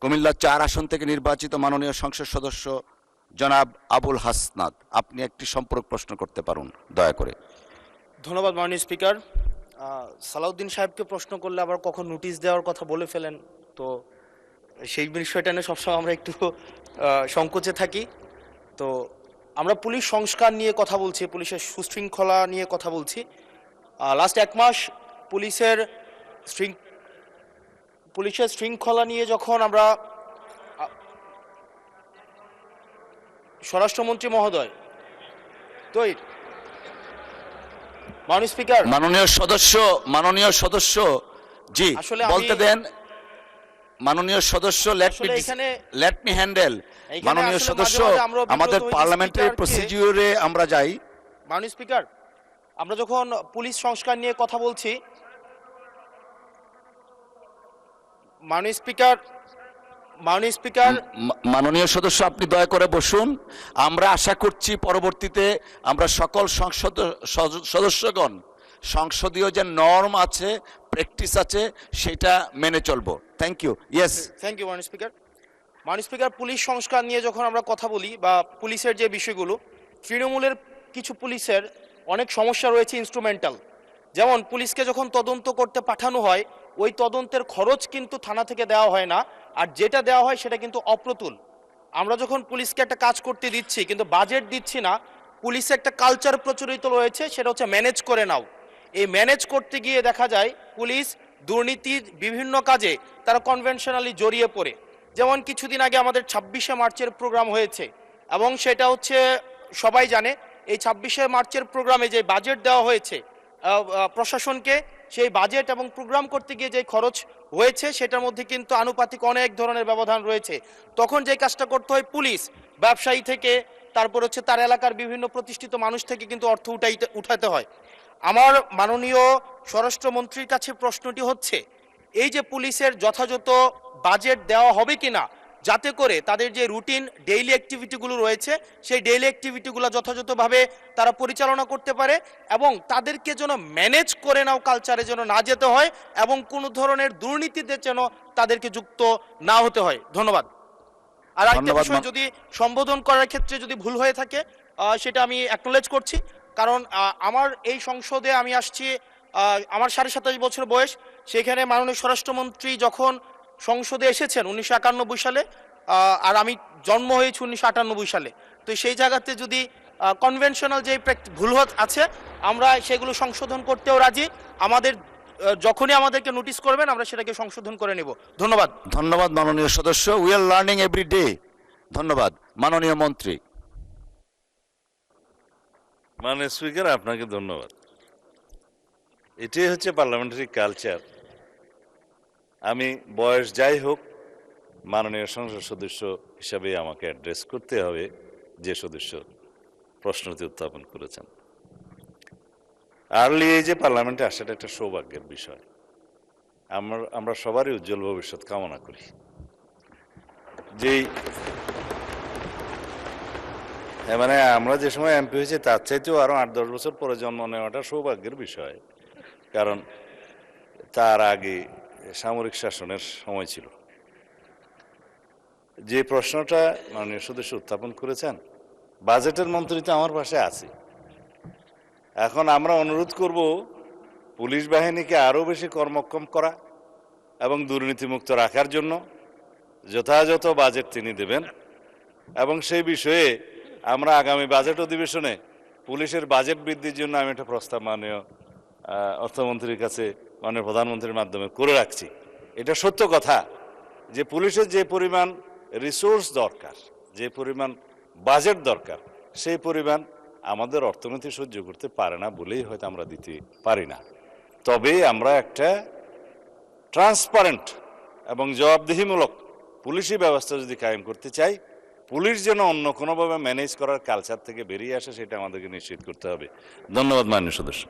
কুমিল্লা ৪ আসন থেকে নির্বাচিত মাননীয় সংসদ সদস্য জনাব আবুল হাসনাত, আপনি একটি সম্পূরক প্রশ্ন করতে পারুন দয়া করে। ধন্যবাদ মাননীয় স্পিকার। সালাউদ্দিন সাহেবকে প্রশ্ন করলে আবার কখন নোটিশ দেওয়ার কথা বলে ফেলেন, তো সেই বিষয়টা নিয়ে সবসময় আমরা একটু সংকোচে থাকি। তো আমরা পুলিশ সংস্কার নিয়ে কথা বলছি, পুলিশের সুশৃঙ্খলা নিয়ে কথা বলছি। লাস্ট 1 মাস পুলিশের শৃঙ্খলা নিয়ে যখন আমরা স্বরাষ্ট্রমন্ত্রী মহোদয়, তো মাননীয় স্পিকার, মাননীয় সদস্য জি বলতে দেন। মাননীয় সদস্য লেট মি হ্যান্ডেল। মাননীয় সদস্য, আমাদের পার্লামেন্টারি প্রসিডিউরে আমরা যাই। মাননীয় স্পিকার, আমরা যখন পুলিশ সংস্কার নিয়ে কথা বলছি, মাননীয় স্পিকার, মাননীয় সদস্য আপনি দয়া করে বসুন। আমরা আশা করছি পরবর্তীতে আমরা সকল সদস্যগণ সংসদীয় যে নর্ম আছে, প্র্যাকটিস আছে, সেটা মেনে চলবো। Thank you. Yes, thank you মাননীয় স্পিকার। মাননীয় স্পিকার, পুলিশ সংস্কার নিয়ে যখন আমরা কথা বলি বা পুলিশের যে বিষয়গুলো, তৃণমূলের কিছু পুলিশের অনেক সমস্যা রয়েছে ইনস্ট্রুমেন্টাল। যেমন পুলিশকে যখন তদন্ত করতে পাঠানো হয়, ওই তদন্তের খরচ কিন্তু থানা থেকে দেওয়া হয় না, আর যেটা দেওয়া হয় সেটা কিন্তু অপ্রতুল। আমরা যখন পুলিশকে একটা কাজ করতে দিচ্ছি কিন্তু বাজেট দিচ্ছি না, পুলিশে একটা কালচার প্রচলিত রয়েছে, সেটা হচ্ছে ম্যানেজ করে নাও। এই ম্যানেজ করতে গিয়ে দেখা যায় পুলিশ দুর্নীতির বিভিন্ন কাজে তারা কনভেনশনালি জড়িয়ে পড়ে। যেমন কিছুদিন আগে আমাদের 26শে মার্চের প্রোগ্রাম হয়েছে, এবং সেটা হচ্ছে সবাই জানে, এই 26শে মার্চের প্রোগ্রামে যে বাজেট দেওয়া হয়েছে প্রশাসনকে, সেই বাজেট এবং প্রোগ্রাম করতে গিয়ে যে খরচ হয়েছে সেটার মধ্যে কিন্তু আনুপাতিক অনেক ধরনের ব্যবধান রয়েছে। তখন যে কাজটা করতে হয়, পুলিশ ব্যবসায়ী থেকে তারপর হচ্ছে তার এলাকার বিভিন্ন প্রতিষ্ঠিত মানুষ থেকে কিন্তু অর্থ উঠাতে হয়। আমার মাননীয় স্বরাষ্ট্রমন্ত্রীর কাছে প্রশ্নটি হচ্ছে, এই যে পুলিশের যথাযথ বাজেট দেওয়া হবে কিনা, যাতে করে তাদের যে রুটিন ডেইলি অ্যাক্টিভিটিগুলো রয়েছে সেই ডেইলি অ্যাক্টিভিটিগুলো যথাযথভাবে তারা পরিচালনা করতে পারে, এবং তাদেরকে যেন ম্যানেজ করে নাও কালচারে যেন না যেতে হয়, এবং কোনো ধরনের দুর্নীতিতে যেন তাদেরকে যুক্ত না হতে হয়। ধন্যবাদ। আর একটা বিষয়, যদি সম্বোধন করার ক্ষেত্রে যদি ভুল হয়ে থাকে সেটা আমি অ্যাকনোলেজ করছি, কারণ আমার এই সংসদে আমি আসছি, আমার 27.5 বছর বয়স। সেখানে মাননীয় স্বরাষ্ট্রমন্ত্রী যখন সংসদে এসেছেন 1991 সালে, আর আমি জন্ম হয়েছি 1998 সালে। তো সেই জায়গাতে যদি কনভেনশনাল যে ভুল আছে, আমরা সেগুলো সংশোধন করতেও রাজি। আমাদের যখনই আমাদেরকে নোটিশ করবেন আমরা সেটাকে সংশোধন করে নেব। ধন্যবাদ। ধন্যবাদ মাননীয় সদস্য। We are learning every day. ধন্যবাদ। মাননীয় মন্ত্রী। মাননীয় স্পিকার, আপনাকে ধন্যবাদ। এটাই হচ্ছে পার্লামেন্টারি কালচার। আমি বয়স যাই হোক, মাননীয় সংসদ সদস্য হিসাবে আমাকে অ্যাড্রেস করতে হবে যে সদস্য প্রশ্নটি উত্থাপন করেছেন। আর্লি এজে পার্লামেন্টে আসাটা একটা সৌভাগ্যের বিষয়। আমরা সবারই উজ্জ্বল ভবিষ্যৎ কামনা করি। যেই মানে আমরা যে সময় এমপি হয়েছি তার চাইতেও আরো 8-10 বছর পরে জন্ম নেওয়াটা সৌভাগ্যের বিষয়, কারণ তার আগে সামরিক শাসনের সময় ছিল। যে প্রশ্নটা মাননীয় সদস্য উত্থাপন করেছেন, বাজেটের মন্ত্রী তো আমার পাশে আছে। এখন আমরা অনুরোধ করব পুলিশ বাহিনীকে আরো বেশি কর্মক্ষম করা এবং দুর্নীতিমুক্ত রাখার জন্য যথাযথ বাজেট তিনি দেবেন, এবং সেই বিষয়ে আমরা আগামী বাজেট অধিবেশনে পুলিশের বাজেট বৃদ্ধির জন্য আমি একটা প্রস্তাব মাননীয় অর্থমন্ত্রীর কাছে, মাননীয় প্রধানমন্ত্রীর মাধ্যমে করে রাখছি। এটা সত্য কথা যে পুলিশের যে পরিমাণ রিসোর্স দরকার, যে পরিমাণ বাজেট দরকার, সেই পরিমাণ আমাদের অর্থনীতি সহ্য করতে পারে না বলেই হয়তো আমরা দিতে পারি না। তবে আমরা একটা ট্রান্সপারেন্ট এবং জবাবদিহিমূলক পুলিশি ব্যবস্থা যদি কায়েম করতে চাই, পুলিশ যেন অন্য কোনোভাবে ম্যানেজ করার কালচার থেকে বেরিয়ে আসে, সেটা আমাদেরকে নিশ্চিত করতে হবে। ধন্যবাদ মাননীয় সদস্য।